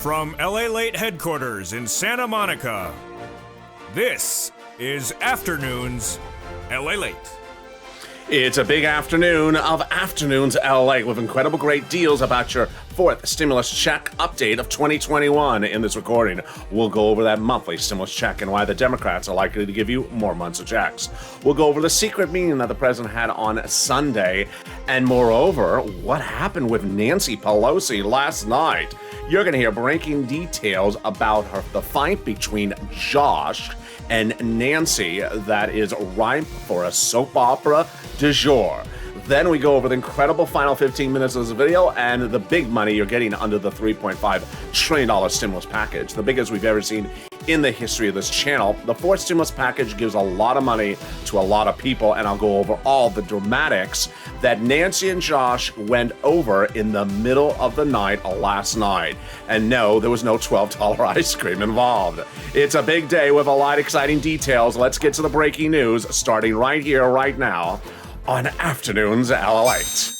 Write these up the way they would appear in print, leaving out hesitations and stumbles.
From LALATE headquarters in Santa Monica, this is Afternoons LALATE. It's a big afternoon of Afternoons LALATE with incredible great deals about your fourth stimulus check update of 2021. In this recording, we'll go over that monthly stimulus check and why the Democrats are likely to give you more months of checks. We'll go over the secret meeting that the president had on Sunday, and moreover, what happened with Nancy Pelosi last night. You're going to hear breaking details about the fight between Josh and Nancy that is ripe for a soap opera du jour. Then we go over the incredible final 15 minutes of this video and the big money you're getting under the $3.5 trillion stimulus package, the biggest we've ever seen in the history of this channel. The fourth stimulus package gives a lot of money to a lot of people, and I'll go over all the dramatics that Nancy and Josh went over in the middle of the night last night. And no, there was no $12 ice cream involved. It's a big day with a lot of exciting details. Let's get to the breaking news, starting right here, right now, on Afternoons LALATE.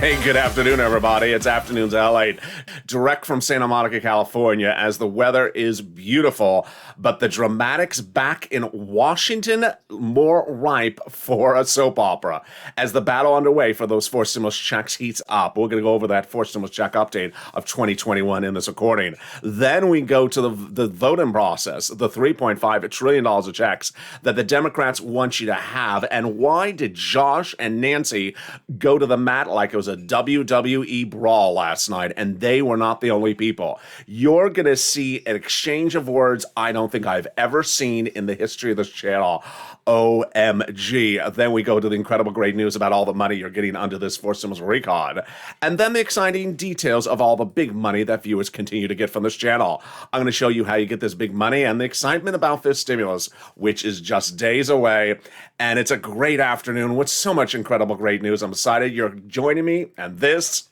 Hey, good afternoon, everybody. It's Afternoons LALATE, direct from Santa Monica, California, as the weather is beautiful, but the dramatics back in Washington more ripe for a soap opera. As the battle underway for those four stimulus checks heats up, we're going to go over that four stimulus check update of 2021 in this recording. Then we go to the voting process, the $3.5 trillion of checks that the Democrats want you to have, and why did Josh and Nancy go to the mat like it was a WWE brawl last night, and they were not the only people. You're going to see an exchange of words I don't think I've ever seen in the history of this channel. OMG. Then we go to the incredible great news about all the money you're getting under this fourth stimulus recon. And then the exciting details of all the big money that viewers continue to get from this channel. I'm going to show you how you get this big money and the excitement about this stimulus, which is just days away. And it's a great afternoon with so much incredible great news. I'm excited you're joining me, and this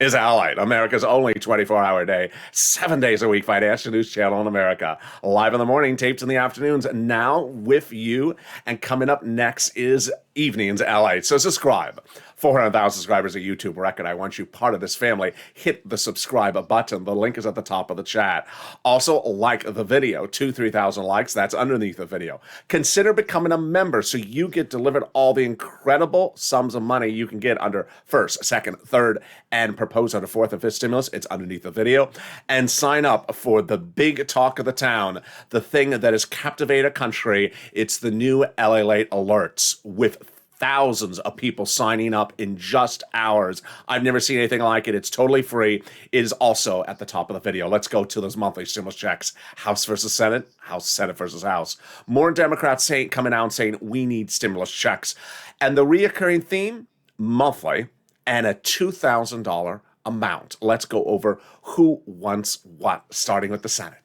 is LALATE, America's only 24-hour day, 7 days a week financial news channel in America. Live in the morning, taped in the afternoons, now with you. And coming up next is Evenings LALATE. So subscribe. 400,000 subscribers, a YouTube record. I want you part of this family. Hit the subscribe button. The link is at the top of the chat. Also, like the video. 3,000 likes. That's underneath the video. Consider becoming a member so you get delivered all the incredible sums of money you can get under first, second, third, and proposed under fourth and fifth stimulus. It's underneath the video. And sign up for the big talk of the town, the thing that has captivated a country. It's the new LALATE alerts with thousands of people signing up in just hours. I've never seen anything like it. It's totally free. It is also at the top of the video. Let's go to those monthly stimulus checks. House versus Senate, House, Senate versus House. More Democrats coming out and saying we need stimulus checks. And the reoccurring theme, monthly, and a $2,000 amount. Let's go over who wants what, starting with the Senate.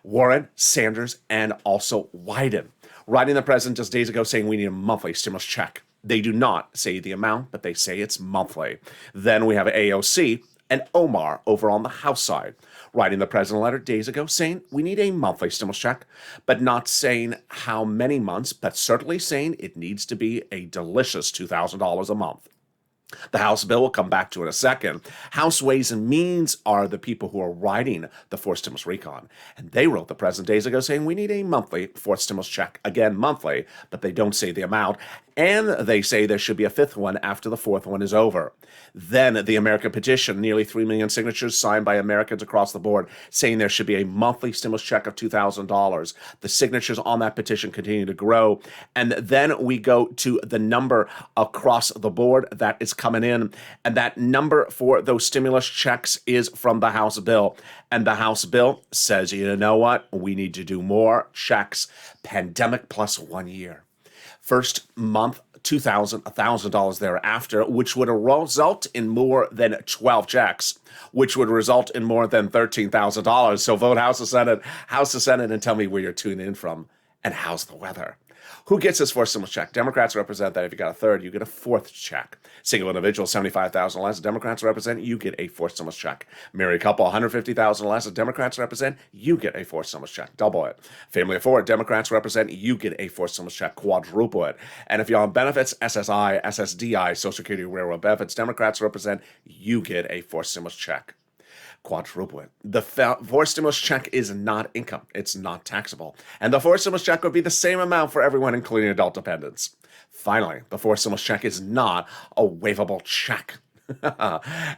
Warren, Sanders, and also Wyden. Writing the president just days ago saying we need a monthly stimulus check. They do not say the amount, but they say it's monthly. Then we have AOC and Omar over on the House side, writing the president a letter days ago saying we need a monthly stimulus check, but not saying how many months, but certainly saying it needs to be a delicious $2,000 a month. The House bill we'll come back to in a second. House Ways and Means are the people who are writing the fourth stimulus recon. And they wrote the president days ago saying we need a monthly fourth stimulus check. Again, monthly, but they don't say the amount. And they say there should be a fifth one after the fourth one is over. Then the American petition, nearly 3 million signatures signed by Americans across the board, saying there should be a monthly stimulus check of $2,000. The signatures on that petition continue to grow. And then we go to the number across the board that is coming in. And that number for those stimulus checks is from the House bill. And the House bill says, you know what? We need to do more checks. Pandemic plus 1 year. First month $2,000, $1,000 thereafter, which would result in more than 12 checks, which would result in more than $13,000. So vote House of Senate, and tell me where you're tuning in from and how's the weather. Who gets this fourth stimulus check? Democrats represent that if you got a third, you get a fourth check. Single individual, $75,000 less. Democrats represent, you get a fourth stimulus check. Married couple, $150,000 less. Democrats represent, you get a fourth stimulus check. Double it. Family of four, Democrats represent, you get a fourth stimulus check. Quadruple it. And if you're on benefits, SSI, SSDI, Social Security, Railroad benefits, Democrats represent, you get a fourth stimulus check. Quadruple it. The fourth stimulus check is not income. It's not taxable. And the fourth stimulus check would be the same amount for everyone, including adult dependents. Finally, the fourth stimulus check is not a waivable check.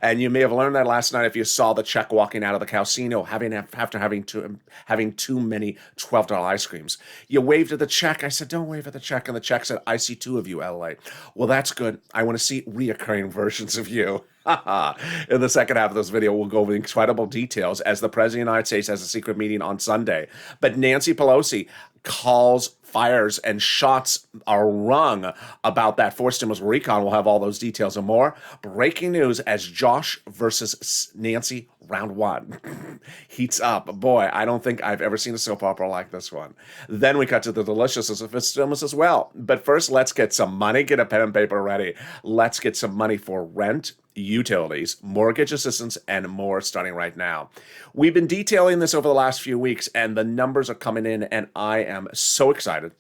And you may have learned that last night if you saw the check walking out of the casino after having too many $12 ice creams. You waved at the check. I said, don't wave at the check. And the check said, I see two of you, LA. Well, that's good. I want to see reoccurring versions of you. In the second half of this video, we'll go over incredible details as the President of the United States has a secret meeting on Sunday. But Nancy Pelosi calls, fires, and shots are rung about that fourth stimulus recon. We'll have all those details and more. Breaking news as Josh versus Nancy round one heats up. Boy, I don't think I've ever seen a soap opera like this one. Then we cut to the deliciousness of fifth stimulus as well. But first, let's get some money. Get a pen and paper ready. Let's get some money for rent, utilities, mortgage assistance, and more starting right now. We've been detailing this over the last few weeks, and the numbers are coming in, and I am so excited.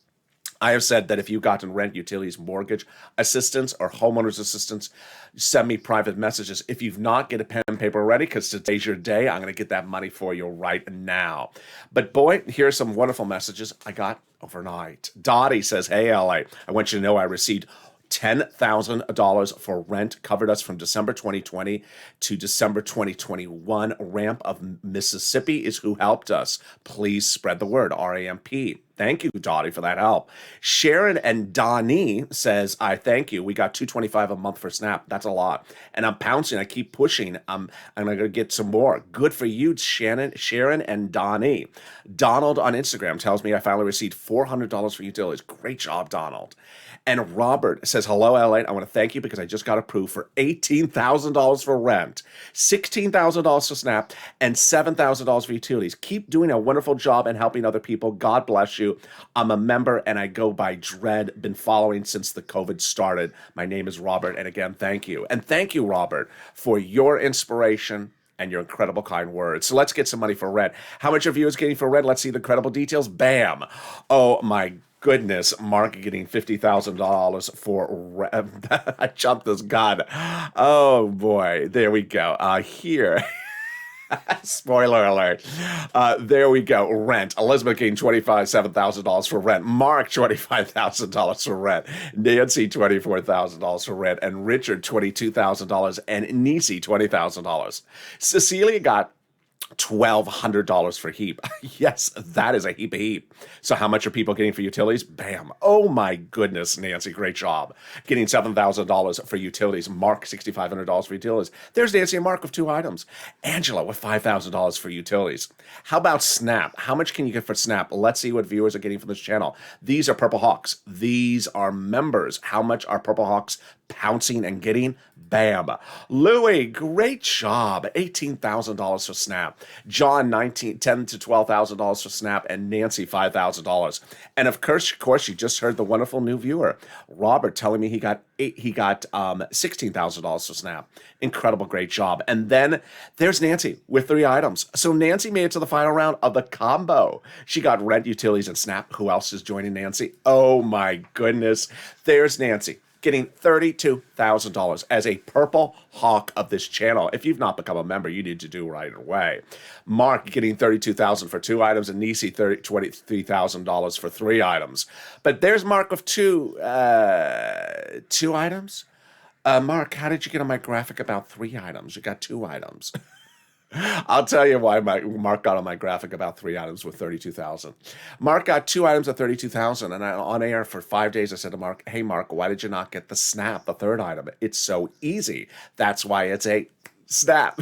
I have said that if you've gotten rent, utilities, mortgage assistance, or homeowners assistance, send me private messages. If you've not, get a pen and paper ready because today's your day. I'm going to get that money for you right now. But boy, here's some wonderful messages I got overnight. Dottie says, hey, LA, I want you to know I received $10,000 for rent, covered us from December 2020 to December 2021. Ramp of Mississippi is who helped us. Please spread the word, RAMP. Thank you, Dottie, for that help. Sharon and Donnie says, I thank you. We got $225 a month for SNAP. That's a lot. And I'm pouncing. I keep pushing. I'm going to get some more. Good for you, Sharon and Donnie. Donald on Instagram tells me I finally received $400 for utilities. Great job, Donald. And Robert says, hello, LA. I want to thank you because I just got approved for $18,000 for rent, $16,000 for SNAP, and $7,000 for utilities. Keep doing a wonderful job and helping other people. God bless you. I'm a member and I go by Dread. Been following since the COVID started. My name is Robert. And again, thank you. And thank you, Robert, for your inspiration and your incredible kind words. So let's get some money for rent. How much are viewers getting for rent? Let's see the incredible details. Bam. Oh, my goodness, Mark getting $50,000 for I jumped this gun. Oh boy, there we go. Here. Spoiler alert. There we go. Rent. Elizabeth getting $7,000 for rent. Mark, $25,000 for rent. Nancy, $24,000 for rent. And Richard, $22,000. And Nisi, $20,000. Cecilia got $1,200 for heap. Yes, that is a heap. So how much are people getting for utilities? Bam. Oh my goodness, Nancy, great job. Getting $7,000 for utilities. Mark, $6,500 for utilities. There's Nancy and Mark with 2 items. Angela with $5,000 for utilities. How about SNAP? How much can you get for SNAP? Let's see what viewers are getting from this channel. These are Purple Hawks. These are members. How much are Purple Hawks pouncing and getting? Bam. Louie, great job. $18,000 for SNAP. John, $10,000 to $12,000 for SNAP, and Nancy, $5,000. And of course, you just heard the wonderful new viewer, Robert, telling me he got $16,000 for SNAP. Incredible, great job. And then there's Nancy with 3 items. So Nancy made it to the final round of the combo. She got rent, utilities, and SNAP. Who else is joining Nancy? Oh my goodness. There's Nancy, getting $32,000 as a Purple Hawk of this channel. If you've not become a member, you need to do right away. Mark getting $32,000 for 2 items, and Nisi $23,000 for 3 items. But there's Mark with 2 items. Mark, how did you get on my graphic about 3 items? You got 2 items. I'll tell you why Mark got on my graphic about 3 items with $32,000. Mark got 2 items at $32,000, and on air for 5 days, I said to Mark, hey, Mark, why did you not get the SNAP, the 3rd item? It's so easy. That's why it's a SNAP.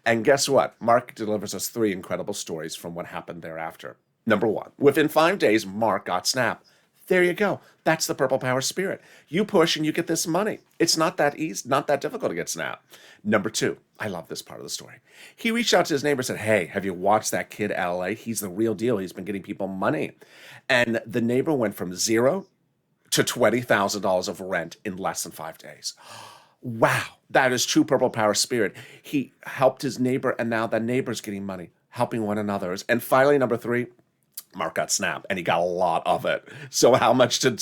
And guess what? Mark delivers us 3 incredible stories from what happened thereafter. Number 1, within 5 days, Mark got SNAP. There you go. That's the Purple Power spirit. You push and you get this money. It's not that easy, not that difficult to get Snap. Number 2, I love this part of the story. He reached out to his neighbor and said, hey, have you watched that kid at LA? He's the real deal. He's been getting people money. And the neighbor went from 0 to $20,000 of rent in less than 5 days. Wow, that is true Purple Power spirit. He helped his neighbor, and now that neighbor's getting money, helping one another. And finally, number 3, Mark got Snap, and he got a lot of it. So how much did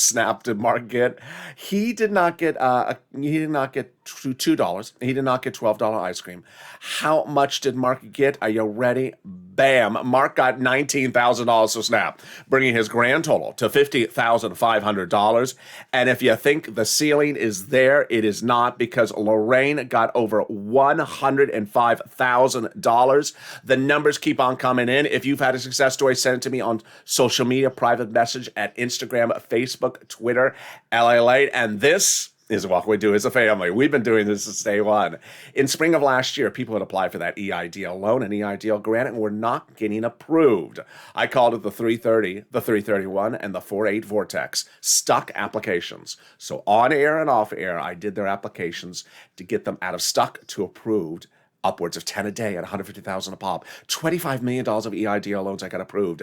Mark get? He did not get $2. He did not get $12 ice cream. How much did Mark get? Are you ready? Bam! Mark got $19,000 for Snap, bringing his grand total to $50,500. And if you think the ceiling is there, it is not, because Lorraine got over $105,000. The numbers keep on coming in. If you've had a success story, send it to me on social media, private message at Instagram, Facebook, Twitter, LALATE. And this is what we do as a family. We've been doing this since day one. In spring of last year, people had applied for that EIDL loan and EIDL grant and were not getting approved. I called it the 330, the 331, and the 48 vortex, stuck applications. So on air and off air, I did their applications to get them out of stuck to approved, upwards of 10 a day at $150,000 a pop. $25 million of EIDL loans I got approved.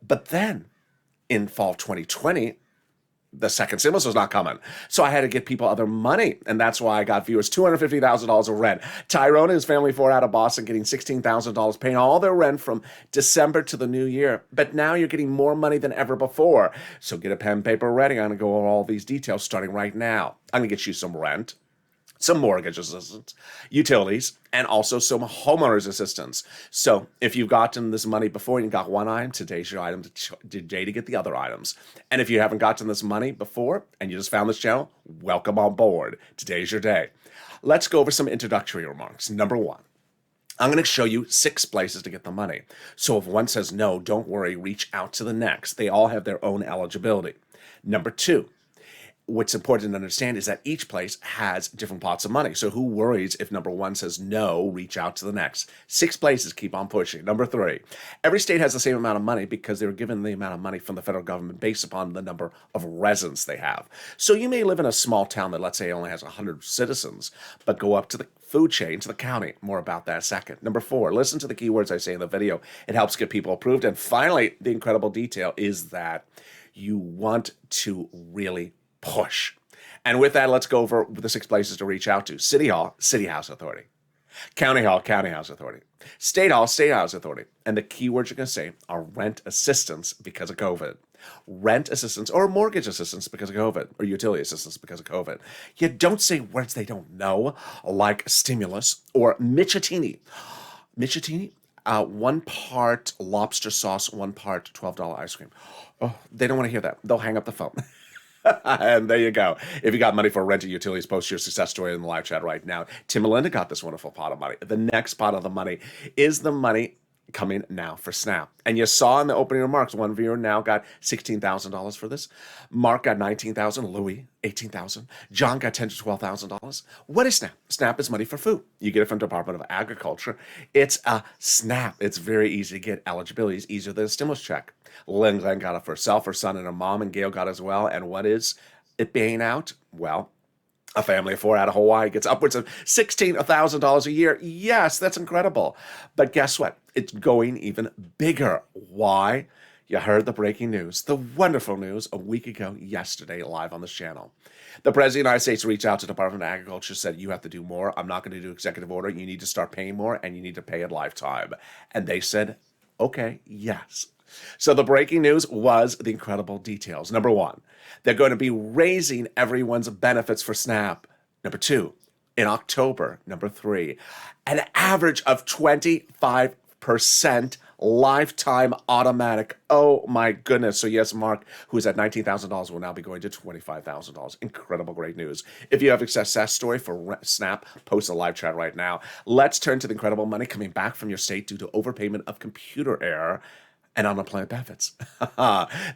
But then in fall of 2020, the second stimulus was not coming. So I had to get people other money. And that's why I got viewers $250,000 of rent. Tyrone and his family of 4 out of Boston getting $16,000, paying all their rent from December to the new year. But now you're getting more money than ever before. So get a pen and paper ready. I'm going to go over all these details starting right now. I'm going to get you some rent, some mortgage assistance, utilities, and also some homeowners assistance. So if you've gotten this money before and you got one item, today's your item today to get the other items. And if you haven't gotten this money before and you just found this channel, welcome on board. Today's your day. Let's go over some introductory remarks. Number 1. I'm going to show you 6 places to get the money. So if one says no, don't worry, reach out to the next. They all have their own eligibility. Number 2. What's important to understand is that each place has different pots of money. So who worries if number 1 says no, reach out to the next. 6 places, keep on pushing. Number 3, every state has the same amount of money because they were given the amount of money from the federal government based upon the number of residents they have. So you may live in a small town that, let's say, only has 100 citizens, but go up to the food chain, to the county. More about that in a second. Number 4, listen to the keywords I say in the video. It helps get people approved. And finally, the incredible detail is that you want to really push. And with that, let's go over the 6 places to reach out to. City Hall, City House Authority. County Hall, County House Authority. State Hall, State House Authority. And the keywords you're going to say are rent assistance because of COVID. Rent assistance or mortgage assistance because of COVID, or utility assistance because of COVID. You don't say words they don't know, like stimulus or Michitini. Michitini? 1 part lobster sauce, 1 part $12 ice cream. Oh, they don't want to hear that. They'll hang up the phone. And there you go. If you got money for rent or utilities, post your success story in the live chat right now. Tim and Linda got this wonderful pot of money. The next pot of the money is the money coming now for Snap. And you saw in the opening remarks, one viewer now got $16,000 for this. Mark got $19,000. Louis, $18,000. John got $10,000 to $12,000. What is Snap? Snap is money for food. You get it from Department of Agriculture. It's a Snap. It's very easy to get. Eligibility is easier than a stimulus check. Glenn got it for herself, her son, and her mom, and Gail got it as well. And what is it paying out? Well, a family of 4 out of Hawaii gets upwards of $16,000 a year. Yes, that's incredible. But guess what? It's going even bigger. Why? You heard the breaking news, the wonderful news a week ago yesterday live on this channel. The President of the United States reached out to the Department of Agriculture, said, you have to do more. I'm not going to do executive order. You need to start paying more, and you need to pay it lifetime. And they said, okay, yes. So the breaking news was the incredible details. Number 1, they're going to be raising everyone's benefits for Snap. Number 2, in October. Number 3, an average of 25% lifetime automatic. Oh my goodness. So yes, Mark, who's at $19,000, will now be going to $25,000. Incredible, great news. If you have a success story for Snap, post a live chat right now. Let's turn to the incredible money coming back from your state due to overpayment of computer error and unemployment benefits.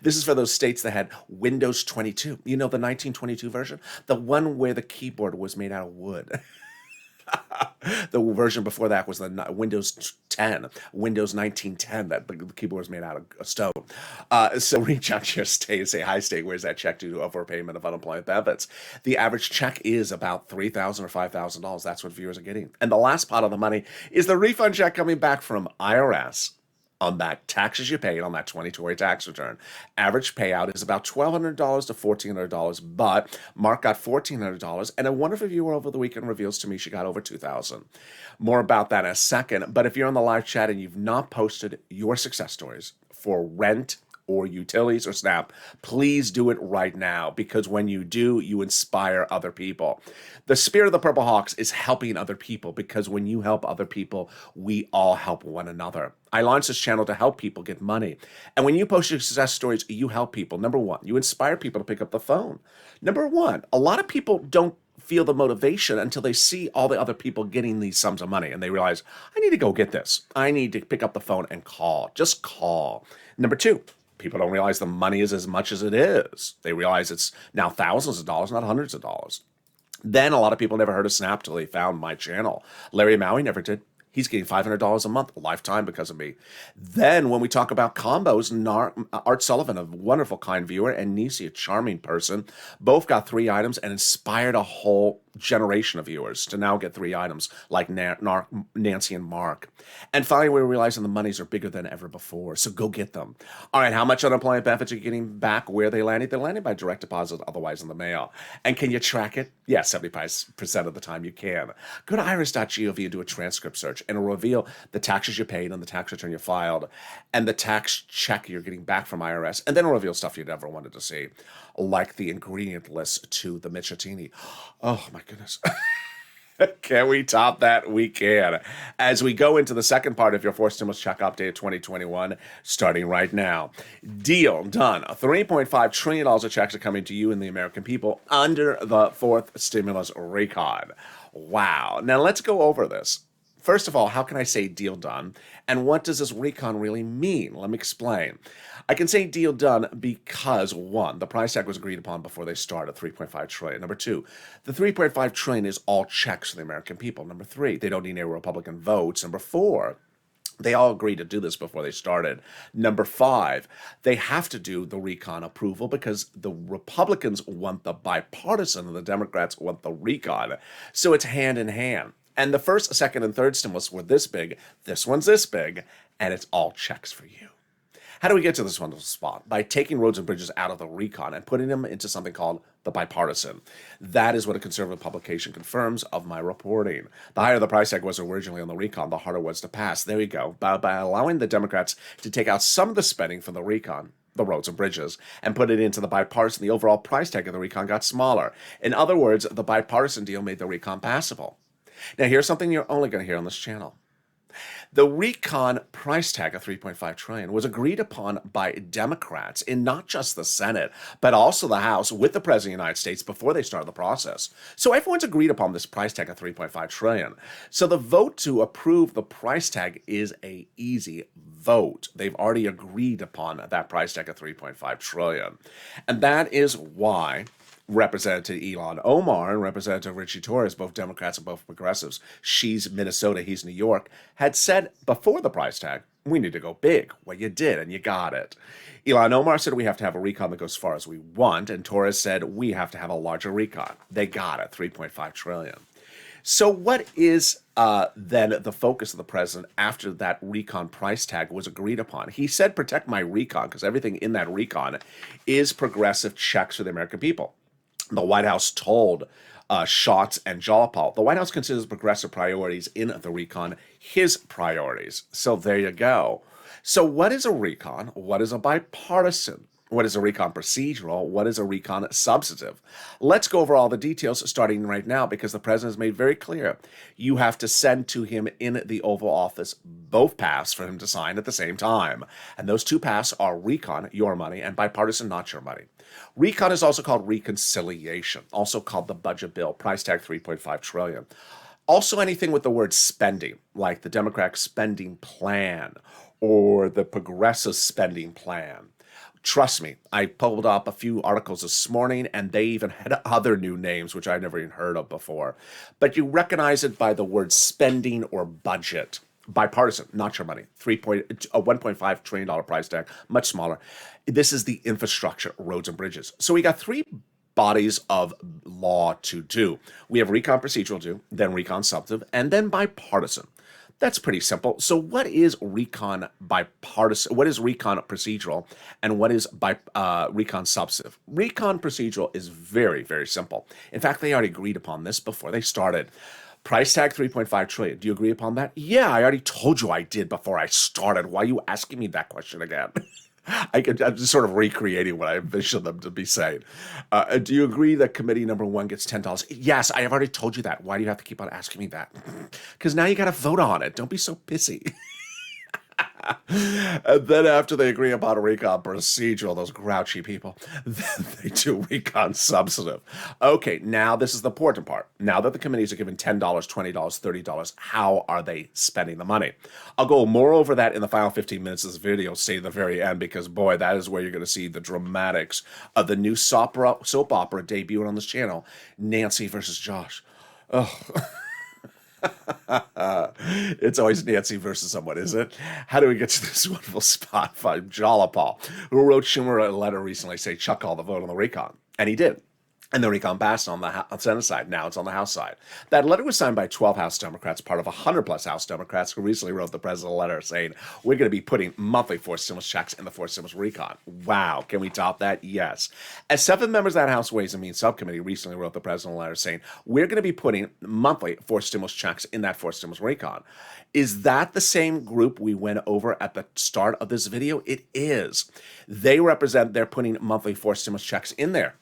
This is for those states that had Windows 22. You know, the 1922 version? The one where the keyboard was made out of wood. The version before that was the Windows 10, Windows 1910, that the keyboard was made out of stone. So reach out to your state and say, hi, state, where's that check due to overpayment of unemployment benefits? The average check is about $3,000 or $5,000. That's what viewers are getting. And the last pot of the money is the refund check coming back from IRS on that taxes you paid on that 2020 tax return. Average payout is about $1,200 to $1,400, but Mark got $1,400, and a wonderful viewer over the weekend reveals to me she got over $2,000. More about that in a second, but if you're on the live chat and you've not posted your success stories for rent or utilities or SNAP, please do it right now, because when you do, you inspire other people. The spirit of the Purple Hawks is helping other people, because when you help other people, we all help one another. I launched this channel to help people get money. And when you post your success stories, you help people. Number one, you inspire people to pick up the phone. Number one, a lot of people don't feel the motivation until they see all the other people getting these sums of money, and they realize, I need to go get this. I need to pick up the phone and call. Just call. Number two, people don't realize the money is as much as it is. They realize it's now thousands of dollars, not hundreds of dollars. Then a lot of people never heard of Snap till they found my channel. Larry Maui never did. He's getting $500 a month, lifetime, because of me. Then when we talk about combos, Art Sullivan, a wonderful, kind viewer, and Nisi, a charming person, both got 3 items and inspired a whole generation of viewers to now get 3 items, like Nancy and Mark. And finally, we're realizing the monies are bigger than ever before, so go get them. All right, how much unemployment benefits are you getting back? Where they landed? They're landing by direct deposit, otherwise in the mail. And can you track it? Yeah, 75% of the time you can. Go to iris.gov and do a transcript search, and it'll reveal the taxes you paid and the tax return you filed and the tax check you're getting back from IRS. And then it'll reveal stuff you never wanted to see, like the ingredient list to the Michatini. Oh, my goodness. Can we top that? We can. As we go into the second part of your fourth stimulus check update 2021, starting right now. Deal done. $3.5 trillion of checks are coming to you and the American people under the fourth stimulus recon. Wow. Now let's go over this. First of all, how can I say deal done? And what does this recon really mean? Let me explain. I can say deal done because, one, the price tag was agreed upon before they started, $3.5 trillion. Number two, the $3.5 trillion is all checks for the American people. Number three, they don't need any Republican votes. Number four, they all agreed to do this before they started. Number five, they have to do the recon approval because the Republicans want the bipartisan and the Democrats want the recon. So it's hand in hand. And the first, second, and third stimulus were this big. This one's this big, and it's all checks for you. How do we get to this wonderful spot? By taking roads and bridges out of the recon and putting them into something called the bipartisan. That is what a conservative publication confirms of my reporting. The higher the price tag was originally on the recon, the harder it was to pass. There you go. By allowing the Democrats to take out some of the spending from the recon, the roads and bridges, and put it into the bipartisan, the overall price tag of the recon got smaller. In other words, the bipartisan deal made the recon passable. Now, here's something you're only going to hear on this channel. The recon price tag of $3.5 trillion was agreed upon by Democrats in not just the Senate, but also the House with the President of the United States before they started the process. So everyone's agreed upon this price tag of $3.5 trillion. So the vote to approve the price tag is an easy vote. They've already agreed upon that price tag of $3.5 trillion. And that is why Representative Ilhan Omar and Representative Richie Torres, both Democrats and both progressives, she's Minnesota, he's New York, had said before the price tag, we need to go big. Well, you did, and you got it. Ilhan Omar said we have to have a recon that goes as far as we want, and Torres said we have to have a larger recon. They got it, $3.5 trillion. So what is then the focus of the president after that recon price tag was agreed upon? He said protect my recon, because everything in that recon is progressive checks for the American people. The White House told Schatz and Jalopal, the White House considers progressive priorities in the recon his priorities. So there you go. So what is a recon? What is a bipartisan? What is a recon procedural? What is a recon substantive? Let's go over all the details starting right now, because the president has made very clear you have to send to him in the Oval Office both paths for him to sign at the same time. And those two paths are recon, your money, and bipartisan, not your money. Recon is also called reconciliation, also called the budget bill, price tag $3.5 trillion. Also anything with the word spending, like the Democratic spending plan or the progressive spending plan. Trust me, I pulled up a few articles this morning, and they even had other new names, which I've never even heard of before. But you recognize it by the word spending or budget. Bipartisan, not your money. $1.5 trillion price tag, much smaller. This is the infrastructure, roads and bridges. So we got three bodies of law to do. We have recon procedural due, then recon substantive, and then bipartisan. That's pretty simple. So what is recon bipartisan? What is recon procedural? And what is recon substantive? Recon procedural is very, very simple. In fact, they already agreed upon this before they started. Price tag 3.5 trillion. Do you agree upon that? Yeah, I already told you I did before I started. Why are you asking me that question again? I'm just sort of recreating what I envisioned them to be saying. Do you agree that committee number one gets $10? Yes, I have already told you that. Why do you have to keep on asking me that? Because now you got to vote on it. Don't be so pissy. And then after they agree upon a recon procedural, those grouchy people, then they do recon substantive. Okay, now this is the important part. Now that the committees are given $10, $20, $30, how are they spending the money? I'll go more over that in the final 15 minutes of this video, stay at the very end, because boy, that is where you're going to see the dramatics of the new soap opera debuting on this channel, Nancy versus Josh. Oh. It's always Nancy versus someone, isn't it? How do we get to this wonderful spot from Jalapal, who wrote Schumer a letter recently saying, chuck all the vote on the recon. And he did. And the recon passed on the Senate side. Now it's on the House side. That letter was signed by 12 House Democrats, part of 100-plus House Democrats, who recently wrote the president a letter saying, we're going to be putting monthly forced stimulus checks in the forced stimulus recon. Wow. Can we top that? Yes. As 7 members of that House Ways and Means Subcommittee recently wrote the president a letter saying, we're going to be putting monthly forced stimulus checks in that forced stimulus recon. Is that the same group we went over at the start of this video? It is. They're putting monthly forced stimulus checks in there.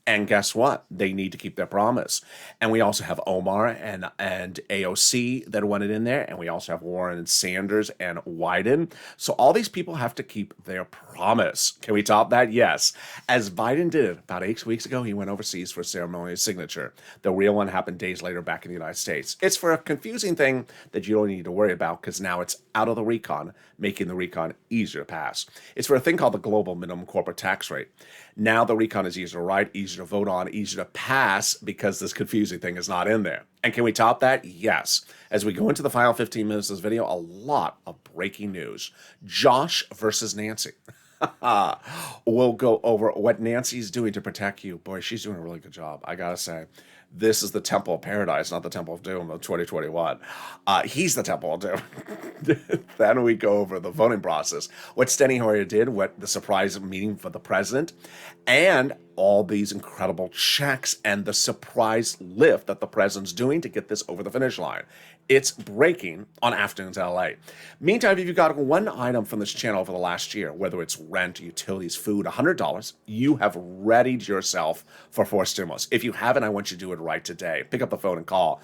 And guess what? They need to keep their promise. And we also have Omar and AOC that want it in there. And we also have Warren and Sanders and Wyden. So all these people have to keep their promise. Can we top that? Yes. As Biden did about 8 weeks ago, he went overseas for a ceremonial signature. The real one happened days later back in the United States. It's for a confusing thing that you don't need to worry about because now it's out of the recon, making the recon easier to pass. It's for a thing called the global minimum corporate tax rate. Now the recon is easier to write, easier to vote on, easier to pass because this confusing thing is not in there. And can we top that? Yes. As we go into the final 15 minutes of this video, a lot of breaking news. Josh versus Nancy. We'll go over what Nancy's doing to protect you. Boy, she's doing a really good job, I gotta say. This is the Temple of Paradise, not the Temple of Doom of 2021. He's the Temple of Doom. Then we go over the voting process, what Steny Hoyer did, what the surprise meeting for the president, and all these incredible checks and the surprise lift that the president's doing to get this over the finish line. It's breaking on Afternoons LA. Meantime, if you've got one item from this channel over the last year, whether it's rent, utilities, food, $100, you have readied yourself for forced stimulus. If you haven't, I want you to do it right today. Pick up the phone and call.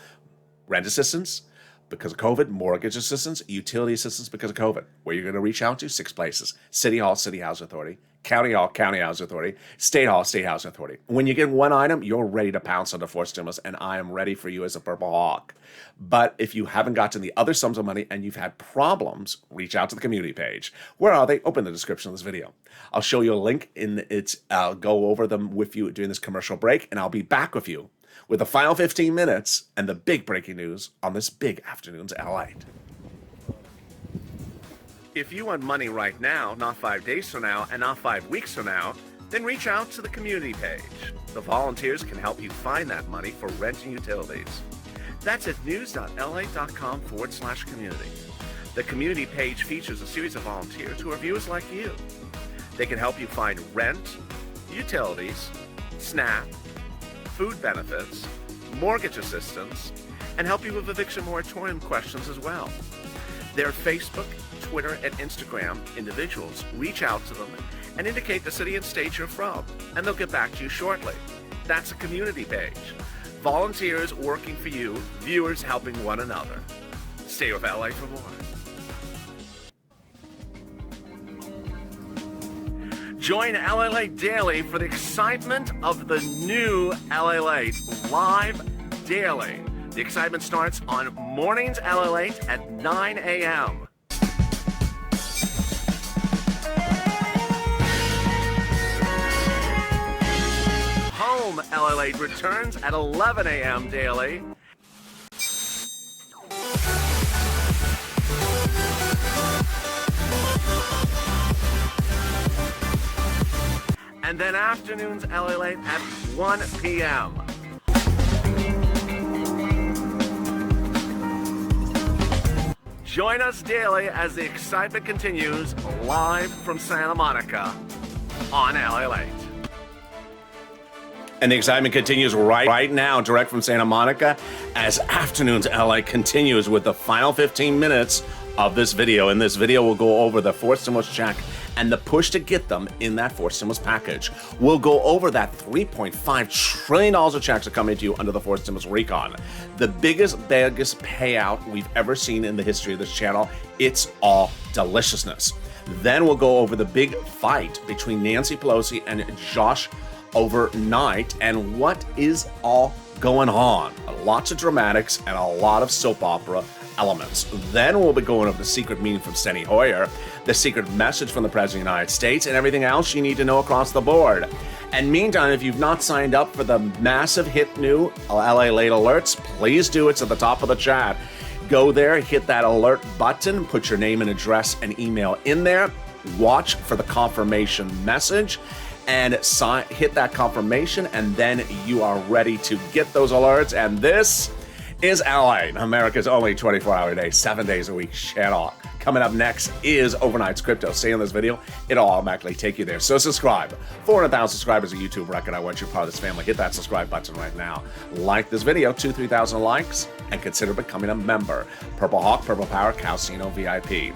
Rent assistance because of COVID, mortgage assistance, utility assistance because of COVID. Where you're going to reach out to? 6 places. City Hall, City Housing Authority. County Hall, County Housing Authority, State Hall, State Housing Authority. When you get one item, you're ready to pounce on the forced stimulus, and I am ready for you as a Purple Hawk. But if you haven't gotten the other sums of money and you've had problems, reach out to the community page. Where are they? Open the description of this video. I'll show you a link in it. I'll go over them with you during this commercial break, and I'll be back with you with the final 15 minutes and the big breaking news on this big Afternoons LALATE. If you want money right now, not 5 days from now, and not 5 weeks from now, then reach out to the community page. The volunteers can help you find that money for rent and utilities. That's at news.la.com/community. The community page features a series of volunteers who are viewers like you. They can help you find rent, utilities, SNAP, food benefits, mortgage assistance, and help you with eviction moratorium questions as well. Their Facebook, Twitter, and Instagram individuals reach out to them and indicate the city and state you're from, and they'll get back to you shortly. That's a community page. Volunteers working for you, viewers helping one another. Stay with LA for more. Join LALATE Daily for the excitement of the new LALATE live daily. The excitement starts on mornings LALATE at 9 a.m. LALATE returns at 11 a.m. daily. And then afternoons LALATE at 1 p.m. Join us daily as the excitement continues live from Santa Monica on LALATE. And the excitement continues right now, direct from Santa Monica, as Afternoons LA continues with the final 15 minutes of this video. In this video, we'll go over the fourth stimulus check and the push to get them in that fourth stimulus package. We'll go over that $3.5 trillion of checks are coming to you under the fourth stimulus recon. The biggest payout we've ever seen in the history of this channel. It's all deliciousness. Then we'll go over the big fight between Nancy Pelosi and Josh overnight and what is all going on. Lots of dramatics and a lot of soap opera elements. Then we'll be going over the secret meeting from Steny Hoyer, the secret message from the President of the United States, and everything else you need to know across the board. And meantime, if you've not signed up for the massive hit new LALATE alerts, please do. It's at the top of the chat. Go there, hit that alert button, put your name and address and email in there, watch for the confirmation message, and hit that confirmation, and then you are ready to get those alerts. And this is LALATE, America's only 24-hour day, 7 days a week channel. Coming up next is Overnight's Crypto. Stay in this video, it'll automatically take you there. So subscribe. 400,000 subscribers, a YouTube record. I want you part of this family. Hit that subscribe button right now. Like this video, 2,000-3,000 likes, and consider becoming a member. Purple Hawk, Purple Power, Calcino VIP.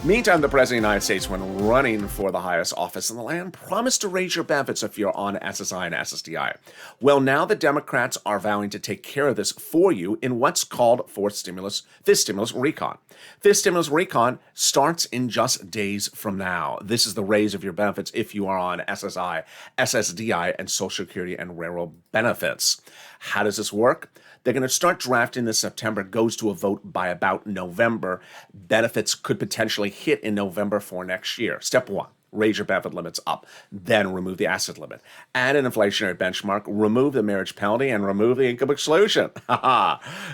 Meantime, the President of the United States, when running for the highest office in the land, promised to raise your benefits if you're on SSI and SSDI. Well, now the Democrats are vowing to take care of this for you in what's called fifth stimulus recon. Fifth stimulus recon starts in just days from now. This is the raise of your benefits if you are on SSI, SSDI, and Social Security and railroad benefits. How does this work? They're going to start drafting this September, goes to a vote by about November. Benefits could potentially hit in November for next year. Step one, raise your benefit limits up, then remove the asset limit. Add an inflationary benchmark, remove the marriage penalty, and remove the income exclusion.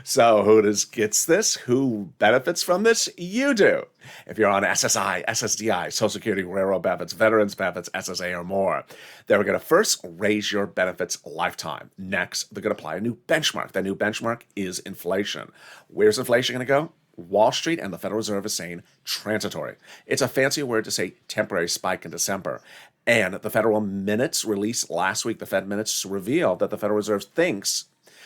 So who gets this? Who benefits from this? You do. If you're on SSI, SSDI, Social Security, railroad benefits, veterans benefits, SSA, or more, they're going to first raise your benefits lifetime. Next, they're going to apply a new benchmark. That new benchmark is inflation. Where's inflation going to go? Wall Street and the Federal Reserve is saying transitory. It's a fancy word to say temporary spike in December. And the federal minutes released last week, the Fed minutes revealed that the Federal Reserve thinks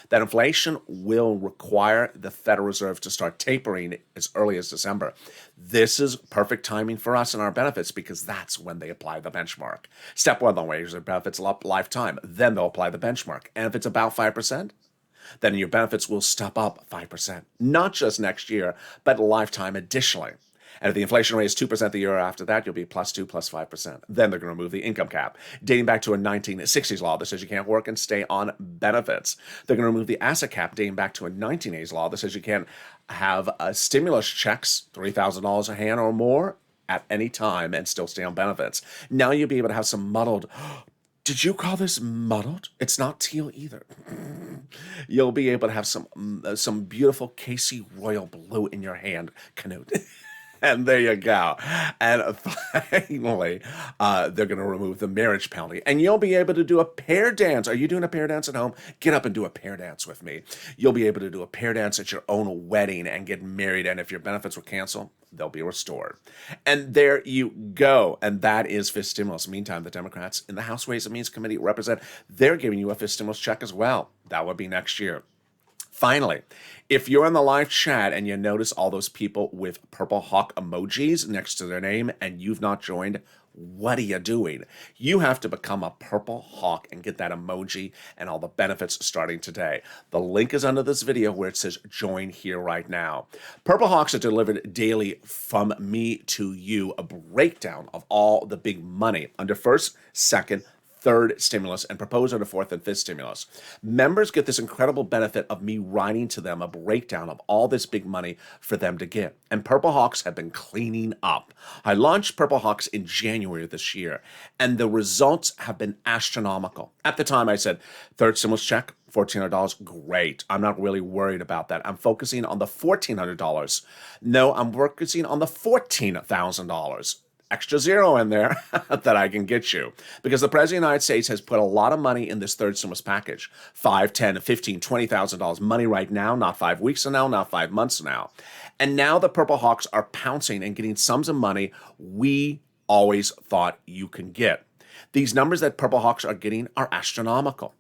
that inflation will require the Federal Reserve to start tapering as early as December. This is perfect timing for us and our benefits because that's when they apply the benchmark. Step one, they'll raise their benefits lifetime. Then they'll apply the benchmark. And if it's about 5%, then your benefits will step up 5%. Not just next year, but lifetime additionally. And if the inflation rate is 2% the year after that, you'll be plus 2, plus 5%. Then they're going to remove the income cap, dating back to a 1960s law that says you can't work and stay on benefits. They're going to remove the asset cap, dating back to a 1980s law that says you can't have stimulus checks, $3,000 a hand or more, at any time and still stay on benefits. Now you'll be able to have some muddled... Did you call this muddled? It's not teal either. You'll be able to have some beautiful Casey Royal Blue in your hand, Canute. And there you go. And finally, they're going to remove the marriage penalty. And you'll be able to do a pair dance. Are you doing a pair dance at home? Get up and do a pair dance with me. You'll be able to do a pair dance at your own wedding and get married. And if your benefits were canceled, they'll be restored. And there you go. And that is fifth stimulus. Meantime, the Democrats in the House Ways and Means Committee represent, they're giving you a fifth stimulus check as well. That would be next year. Finally, if you're in the live chat and you notice all those people with Purple Hawk emojis next to their name and you've not joined, what are you doing? You have to become a Purple Hawk and get that emoji and all the benefits starting today. The link is under this video where it says join here right now. Purple Hawks are delivered daily from me to you, a breakdown of all the big money under first, second, third stimulus and propose under fourth and fifth stimulus. Members get this incredible benefit of me writing to them a breakdown of all this big money for them to get. And Purple Hawks have been cleaning up. I launched Purple Hawks in January of this year, and the results have been astronomical. At the time, I said, third stimulus check, $1,400, great. I'm not really worried about that. I'm focusing on the $1,400. No, I'm focusing on the $14,000. Extra zero in there that I can get you. Because the President of the United States has put a lot of money in this third stimulus package. $5, $10, $15, $20,000 money right now, not 5 weeks from now, not 5 months from now. And now the Purple Hawks are pouncing and getting sums of money we always thought you can get. These numbers that Purple Hawks are getting are astronomical.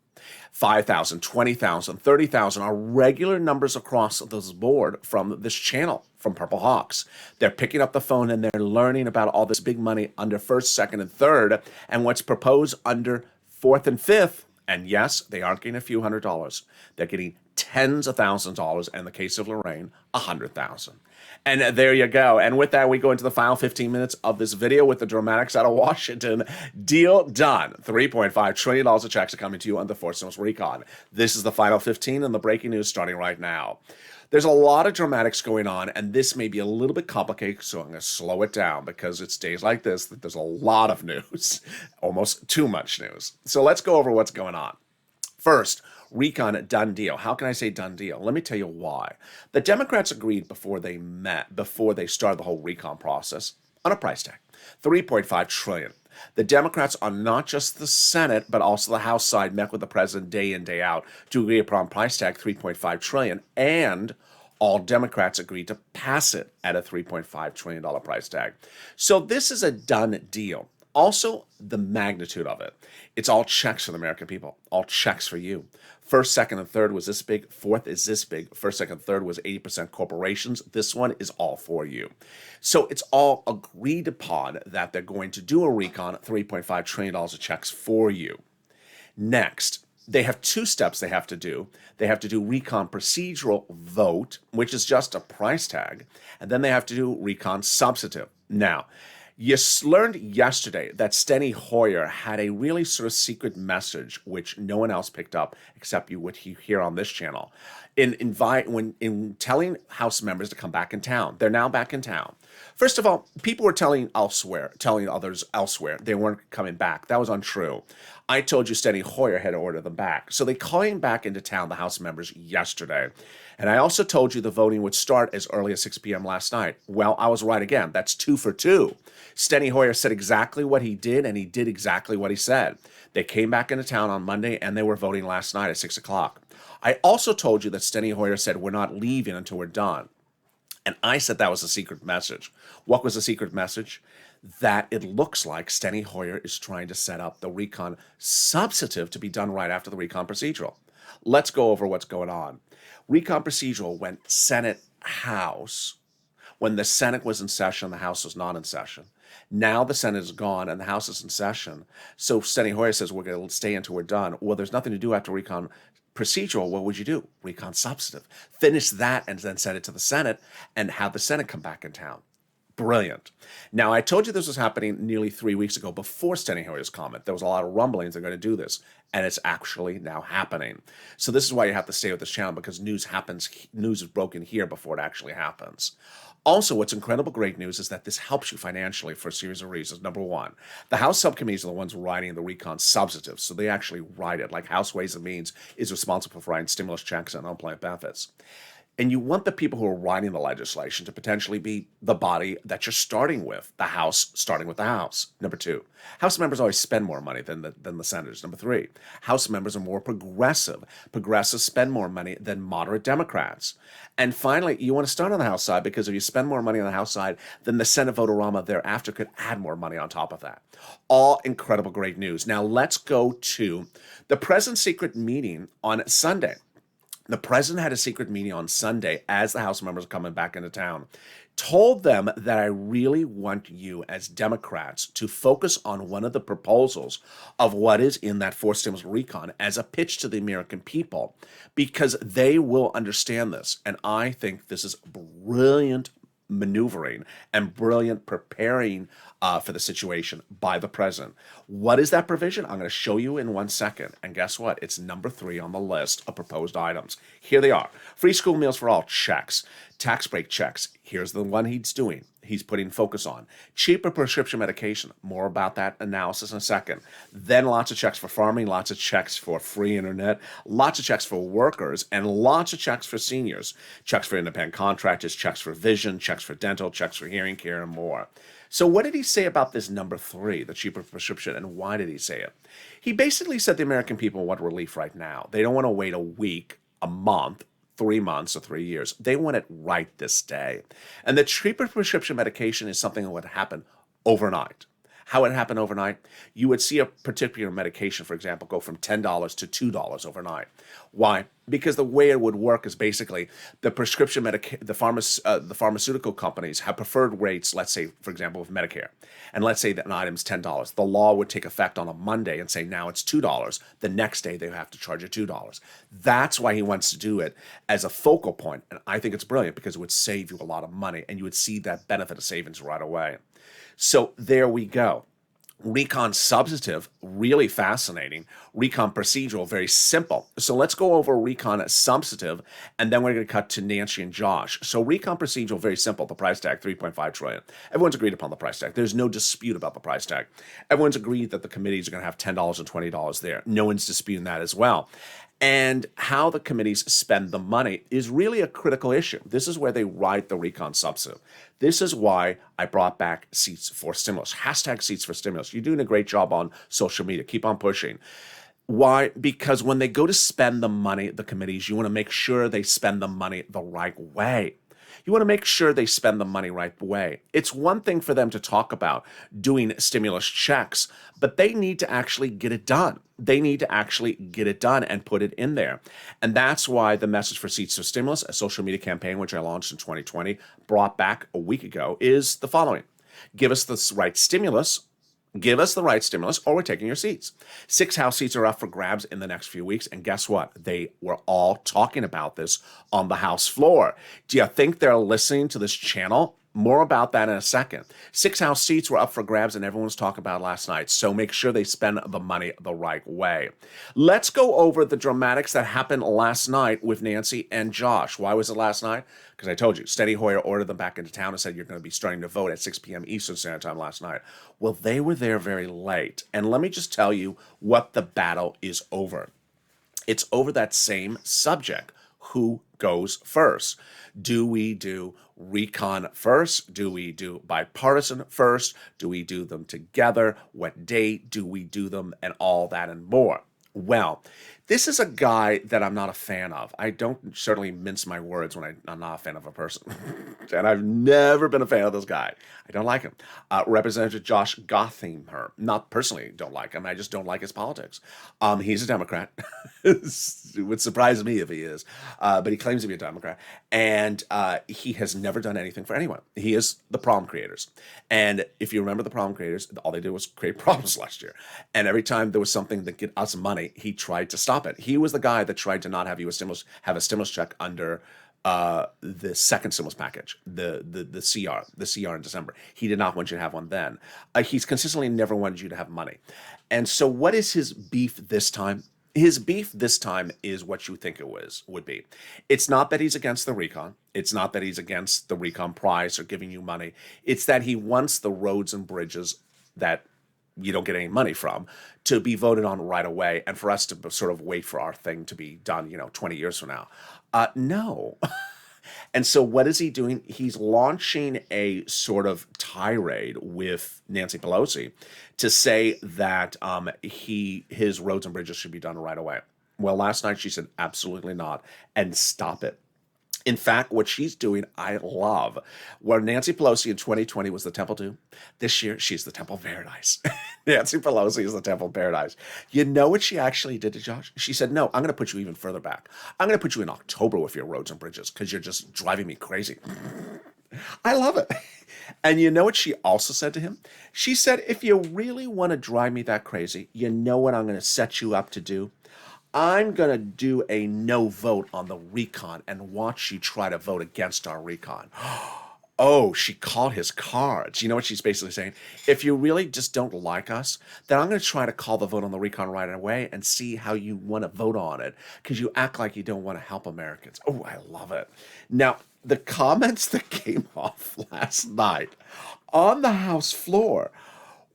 5,000, 20,000, 30,000 are regular numbers across this board from this channel, from Purple Hawks. They're picking up the phone and they're learning about all this big money under first, second, and third, and what's proposed under fourth and fifth. And yes, they aren't getting a few $100s. They're getting tens of thousands of dollars, and in the case of Lorraine, 100,000. And there you go. And with that, we go into the final 15 minutes of this video with the dramatics out of Washington. Deal done. $3.5 trillion of checks are coming to you under fourth stimulus recon. This is the final 15 and the breaking news starting right now. There's a lot of dramatics going on, and this may be a little bit complicated, so I'm going to slow it down because it's days like this that there's a lot of news, almost too much news. So let's go over what's going on. First, recon, done deal. How can I say done deal? Let me tell you why. The Democrats agreed before they started the whole recon process, on a price tag, $3.5 trillion. The Democrats on not just the Senate, but also the House side met with the president day in, day out to agree upon price tag $3.5 trillion, and all Democrats agreed to pass it at a $3.5 trillion price tag. So this is a done deal. Also, the magnitude of it. It's all checks for the American people, all checks for you. First, second, and third was this big. Fourth is this big. First, second, third was 80% corporations. This one is all for you. So it's all agreed upon that they're going to do a recon, $3.5 trillion of checks for you. Next, they have two steps they have to do. They have to do recon procedural vote, which is just a price tag, and then they have to do recon substantive. Now, you learned yesterday that Steny Hoyer had a really sort of secret message, which no one else picked up except you would hear on this channel, in telling House members to come back in town. They're now back in town. First of all, people were telling others elsewhere they weren't coming back. That was untrue. I told you Steny Hoyer had ordered them back. So they came back into town, the House members, yesterday. And I also told you the voting would start as early as 6 p.m. last night. Well, I was right again. That's 2 for 2. Steny Hoyer said exactly what he did, and he did exactly what he said. They came back into town on Monday, and they were voting last night at 6 o'clock. I also told you that Steny Hoyer said, we're not leaving until we're done. And I said that was a secret message. What was the secret message? That it looks like Steny Hoyer is trying to set up the recon substantive to be done right after the recon procedural. Let's go over what's going on. Recon procedural went Senate, House. When the Senate was in session, the House was not in session. Now the Senate is gone and the House is in session. So Steny Hoyer says we're going to stay until we're done. Well, there's nothing to do after recon procedural. What would you do? Recon substantive. Finish that and then send it to the Senate and have the Senate come back in town. Brilliant. Now, I told you this was happening nearly 3 weeks ago before Steny Hoyer's comment. There was a lot of rumblings they're going to do this, and it's actually now happening. So this is why you have to stay with this channel, because news is broken here before it actually happens. Also, what's incredible great news is that this helps you financially for a series of reasons. Number one, the House subcommittees are the ones writing the recon substantive, so they actually write it, like House Ways and Means is responsible for writing stimulus checks and unemployment benefits. And you want the people who are writing the legislation to potentially be the body that you're starting with, the House, starting with the House. Number two, House members always spend more money than the senators. Number three, House members are more progressive. Progressives spend more money than moderate Democrats. And finally, you want to start on the House side, because if you spend more money on the House side, then the Senate vote-a-rama thereafter could add more money on top of that. All incredible great news. Now let's go to the president's secret meeting on Sunday. The president had a secret meeting on Sunday as the House members are coming back into town. Told them that I really want you as Democrats to focus on one of the proposals of what is in that fourth stimulus recon as a pitch to the American people, because they will understand this. And I think this is brilliant maneuvering and brilliant preparing for the situation by the president. What is that provision? I'm going to show you in 1 second. And guess what? It's number 3 on the list of proposed items. Here they are. Free school meals for all, checks. Tax break checks. Here's the one he's doing. He's putting focus on. Cheaper prescription medication. More about that analysis in a second. Then lots of checks for farming, lots of checks for free internet, lots of checks for workers, and lots of checks for seniors. Checks for independent contractors, checks for vision, checks for dental, checks for hearing care, and more. So what did he say about this number 3, the cheaper prescription, and why did he say it? He basically said the American people want relief right now. They don't want to wait a week, a month, 3 months, or 3 years. They want it right this day. And the cheaper prescription medication is something that would happen overnight. How would it happen overnight? You would see a particular medication, for example, go from $10 to $2 overnight. Why? Because the way it would work is basically the prescription the pharmaceutical companies have preferred rates, let's say, for example, with Medicare. And let's say that an item's $10. The law would take effect on a Monday and say now it's $2. The next day they have to charge you $2. That's why he wants to do it as a focal point. And I think it's brilliant because it would save you a lot of money and you would see that benefit of savings right away. So there we go. Recon substantive, really fascinating. Recon procedural, very simple. So let's go over recon substantive, and then we're going to cut to Nancy and Josh. So recon procedural, very simple. The price tag, $3.5 trillion. Everyone's agreed upon the price tag. There's no dispute about the price tag. Everyone's agreed that the committees are going to have $10 and $20 there. No one's disputing that as well. And how the committees spend the money is really a critical issue. This is where they write the recon substantive. This is why I brought back seats for stimulus. Hashtag seats for stimulus. You're doing a great job on social media. Keep on pushing. Why? Because when they go to spend the money, the committees, you want to make sure they spend the money the right way. You want to make sure they spend the money right way. It's one thing for them to talk about doing stimulus checks, but they need to actually get it done. They need to actually get it done and put it in there. And that's why the message for Seats for Stimulus, a social media campaign which I launched in 2020, brought back a week ago, is the following. Give us the right stimulus. Give us the right stimulus or we're taking your seats. 6 House seats are up for grabs in the next few weeks. And guess what? They were all talking about this on the House floor. Do you think they're listening to this channel? More about that in a second. 6 House seats were up for grabs and everyone was talking about it last night. So make sure they spend the money the right way. Let's go over the dramatics that happened last night with Nancy and Josh. Why was it last night? Because I told you, Steny Hoyer ordered them back into town and said you're going to be starting to vote at 6 p.m. Eastern Standard Time last night. Well, they were there very late. And let me just tell you what the battle is over. It's over that same subject. Who goes first? Do we do recon first? Do we do bipartisan first? Do we do them together? What date do we do them? And all that and more. Well, this is a guy that I'm not a fan of. I don't certainly mince my words when I'm not a fan of a person. And I've never been a fan of this guy. I don't like him. Representative Josh Gottheimer. Not personally don't like him. I just don't like his politics. He's a Democrat. It would surprise me if he is. But he claims to be a Democrat. And he has never done anything for anyone. He is the problem creators. And if you remember the problem creators, all they did was create problems last year. And every time there was something that get us money, he tried to stop it. He was the guy that tried to not have have a stimulus check under the second stimulus package, the CR in December. He did not want you to have one then. He's consistently never wanted you to have money. And so what is his beef this time? His beef this time is what you think it would be. It's not that he's against the recon. It's not that he's against the recon price or giving you money. It's that he wants the roads and bridges that you don't get any money from to be voted on right away and for us to sort of wait for our thing to be done, 20 years from now. No. And so what is he doing? He's launching a sort of tirade with Nancy Pelosi to say that his roads and bridges should be done right away. Well, last night she said absolutely not and stop it. In fact, what she's doing, I love. Where Nancy Pelosi in 2020 was the Temple 2, this year she's the Temple of Paradise. Nancy Pelosi is the Temple of Paradise. You know what she actually did to Josh? She said, no, I'm going to put you even further back. I'm going to put you in October with your roads and bridges because you're just driving me crazy. I love it. And you know what she also said to him? She said, if you really want to drive me that crazy, you know what I'm going to set you up to do? I'm going to do a no vote on the recon and watch you try to vote against our recon. Oh, she called his cards. You know what she's basically saying? If you really just don't like us, then I'm going to try to call the vote on the recon right away and see how you want to vote on it because you act like you don't want to help Americans. Oh, I love it. Now, the comments that came off last night on the House floor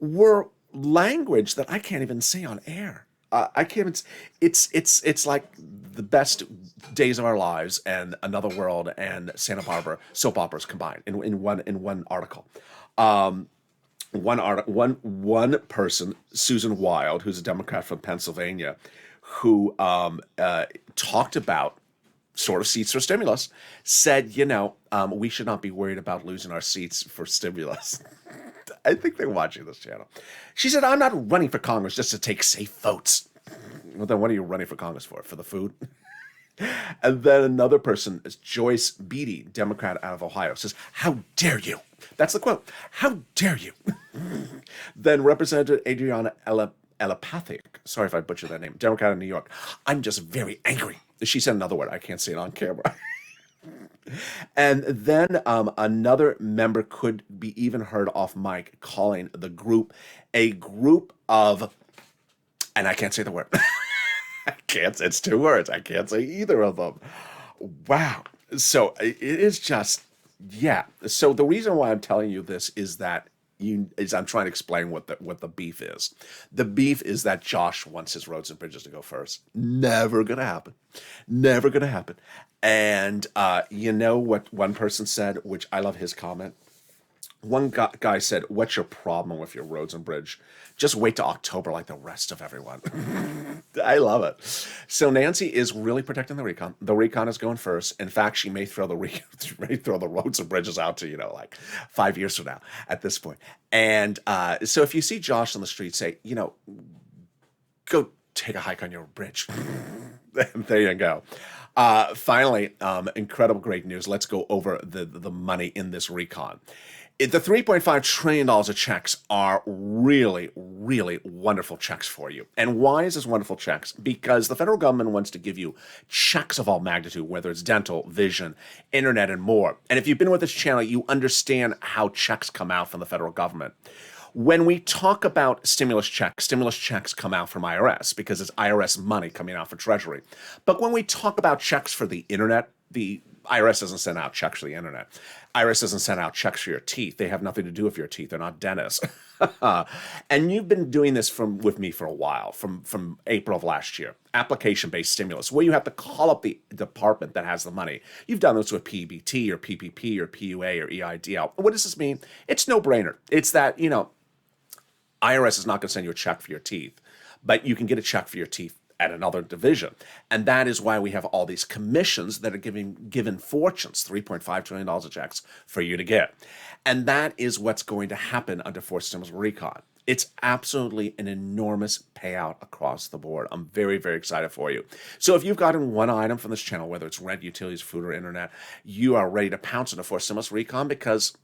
were language that I can't even say on air. I can't even. It's like the best days of our lives and Another World and Santa Barbara soap operas combined in one article. One person, Susan Wild, who's a Democrat from Pennsylvania, who talked about sort of seats for stimulus, said, we should not be worried about losing our seats for stimulus. I think they're watching this channel. She said, I'm not running for Congress just to take safe votes. Well, then what are you running for Congress for? For the food? And then another person, is Joyce Beatty, Democrat out of Ohio, says, how dare you? That's the quote. How dare you? Then Representative Adriana Elapathic, sorry if I butchered that name, Democrat of New York, I'm just very angry. She said another word. I can't say it on camera. And then another member could be even heard off mic calling the group a group of, and I can't say the word. It's two words. I can't say either of them. Wow. So it is just, yeah. So the reason why I'm telling you this is that I'm trying to explain what the beef is. The beef is that Josh wants his roads and bridges to go first. Never gonna happen. Never gonna happen. And you know what one person said, which I love his comment. One guy said, what's your problem with your roads and bridge? Just wait till October like the rest of everyone. I love it. So Nancy is really protecting the recon. The recon is going first. In fact, she may throw the roads and bridges out to, like 5 years from now at this point. And so if you see Josh on the street, say, go take a hike on your bridge. There you go. Finally, incredible great news. Let's go over the money in this recon. The $3.5 trillion of checks are really, really wonderful checks for you. And why is this wonderful checks? Because the federal government wants to give you checks of all magnitude, whether it's dental, vision, internet, and more. And if you've been with this channel, you understand how checks come out from the federal government. When we talk about stimulus checks come out from IRS because it's IRS money coming out for Treasury. But when we talk about checks for the internet, the IRS doesn't send out checks for the internet. IRS doesn't send out checks for your teeth. They have nothing to do with your teeth. They're not dentists. And you've been doing this with me for a while, from April of last year. Application-based stimulus, where you have to call up the department that has the money. You've done this with PBT or PPP or PUA or EIDL. What does this mean? It's no-brainer. It's that, IRS is not going to send you a check for your teeth, but you can get a check for your teeth at another division. And that is why we have all these commissions that are given fortunes, $3.5 trillion of checks for you to get. And that is what's going to happen under forced stimulus recon. It's absolutely an enormous payout across the board. I'm very, very excited for you. So if you've gotten one item from this channel, whether it's rent, utilities, food, or internet, you are ready to pounce on a forced stimulus recon because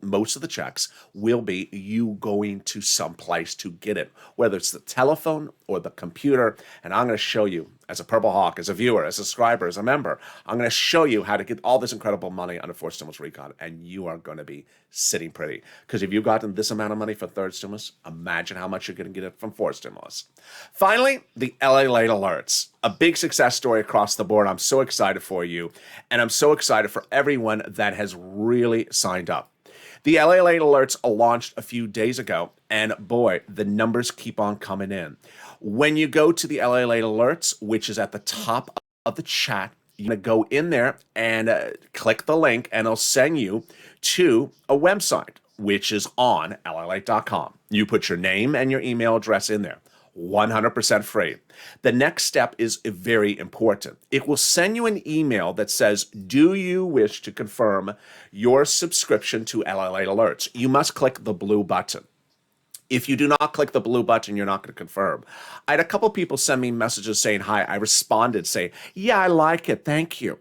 most of the checks will be you going to some place to get it, whether it's the telephone or the computer. And I'm going to show you, as a Purple Hawk, as a viewer, as a subscriber, as a member, I'm going to show you how to get all this incredible money under forced stimulus recon, and you are going to be sitting pretty. Because if you've gotten this amount of money for third stimulus, imagine how much you're going to get it from fourth stimulus. Finally, the LALATE alerts. A big success story across the board. I'm so excited for you, and I'm so excited for everyone that has really signed up. The LALATE alerts launched a few days ago, and boy, the numbers keep on coming in. When you go to the LALATE alerts, which is at the top of the chat, you're going to go in there and click the link, and it'll send you to a website, which is on LALATE.com. You put your name and your email address in there. 100% free. The next step is very important. It will send you an email that says, do you wish to confirm your subscription to LALATE alerts? You must click the blue button. If you do not click the blue button, you're not going to confirm. I had a couple people send me messages saying, hi. I responded, say, yeah, I like it. Thank you.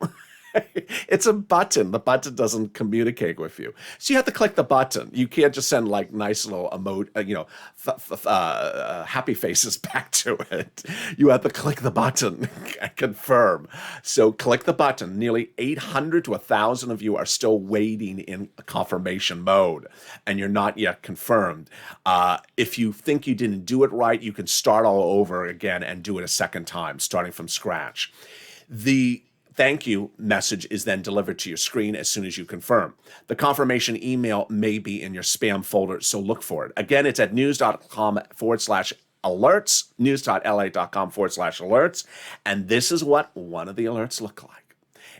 It's a button. The button doesn't communicate with you. So you have to click the button. You can't just send like nice little happy faces back to it. You have to click the button and confirm. So click the button. Nearly 800 to 1,000 of you are still waiting in confirmation mode, and you're not yet confirmed. If you think you didn't do it right, you can start all over again and do it a second time, starting from scratch. The thank you message is then delivered to your screen as soon as you confirm. The confirmation email may be in your spam folder, so look for it. Again, it's at news.com/alerts, news.la.com/alerts, and this is what one of the alerts look like.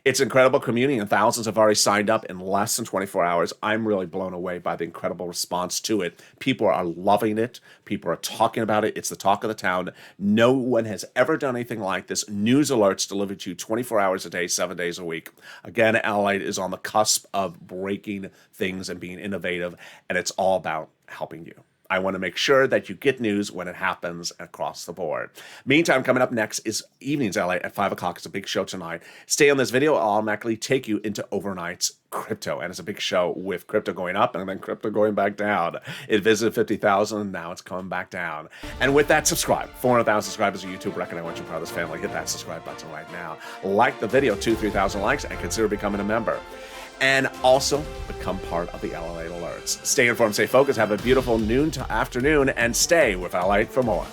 It's an incredible community, and thousands have already signed up in less than 24 hours. I'm really blown away by the incredible response to it. People are loving it. People are talking about it. It's the talk of the town. No one has ever done anything like this. News alerts delivered to you 24 hours a day, 7 days a week. Again, LALATE is on the cusp of breaking things and being innovative, and it's all about helping you. I want to make sure that you get news when it happens across the board. Meantime, coming up next is Evenings LA at 5 o'clock. It's a big show tonight. Stay on this video. I'll automatically take you into overnight's crypto. And it's a big show with crypto going up and then crypto going back down. It visited 50,000 and now it's coming back down. And with that, subscribe. 400,000 subscribers on YouTube. Reckon I want you part of this family. Hit that subscribe button right now. Like the video, 2,000-3,000 likes, and consider becoming a member. And also become part of the LALATE alerts. Stay informed, stay focused, have a beautiful noon to afternoon, and stay with LALATE for more.